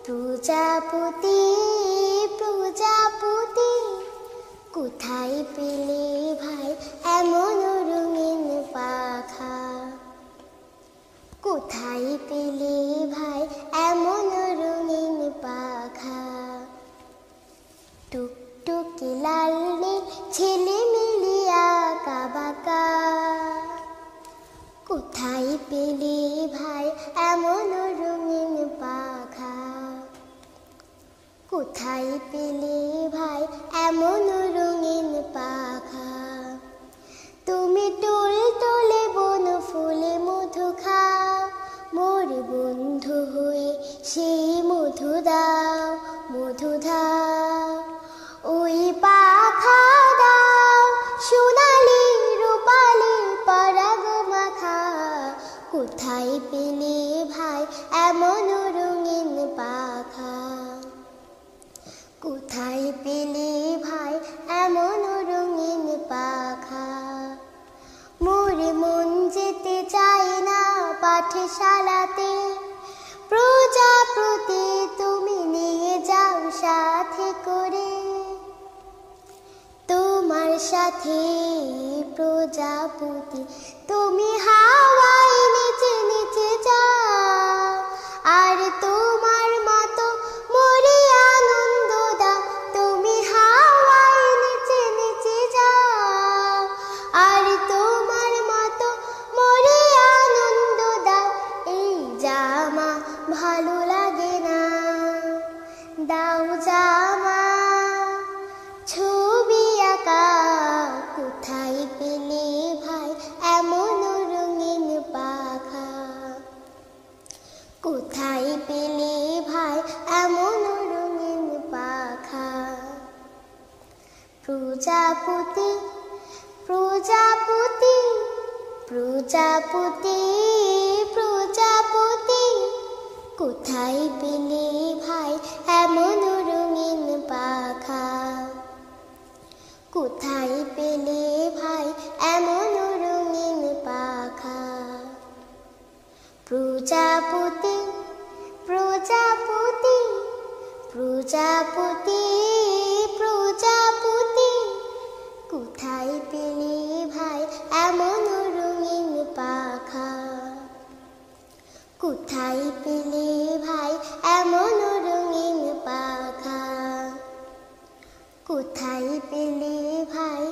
প্রজাপতি প্রজাপতি কোথায় পেলে ভাই এমন রঙিন পাখা? কোথায় পেলে ভাই এমন রঙিন পাখা? টুকটুকি লাল নীল ছেলে মিলিয়া কাবাকা। কোথায় পেলে ভাই এমন রঙিন পাখা? কোথায় পেলে ভাই এমন রঙিন পাখা? তুমি টুলটুলে বন ফুলে মধু খাও, মোর বন্ধু হয়ে সেই মধু দাও, মধু দাও। ওই পাখা দাও সোনালি রূপালি পরাগ মাখা। কোথায় পেলে ভাই এমন রঙিন পাখা? কোথায় পেলে ভাই এমন রঙিন পাখা? মোর মন যেতে চায় না পাঠশালাতে, প্রজাপতি তুমি নিয়ে যাও সাথে করে। তোমার সাথে প্রজাপতি তুমি হাওয়ায় নিচে নিচে যাও, আর তোমার মতো মরে আনন্দ দাও। তুমি হাওয়ায় নিচে নিচে যাও, আর তোমার মতো মরে আনন্দ দাও। এই জামা ভালো লাগে না, দাও জামা ছবি আঁকা। কোথায় পেলে ভাই এমন রঙিন পাখা? কোথায় পেলে ভাই এমন রঙিন পাখা? প্রজাপতি প্রজাপতি প্রজাপতি প্রজাপতি কোথায় পেলে ভাই এমন রঙিন পাখা? কোথায় পেলে ভাই এমন রঙিন পাখা? প্রজাপতি প্রজাপতি প্রজাপতি প্রজাপতি কোথায় পেলে ভাই এমন রঙিন পাখা? কোথায় পেলে ভাই এমন রঙিন পাখা? কোথায় পেলে ভাই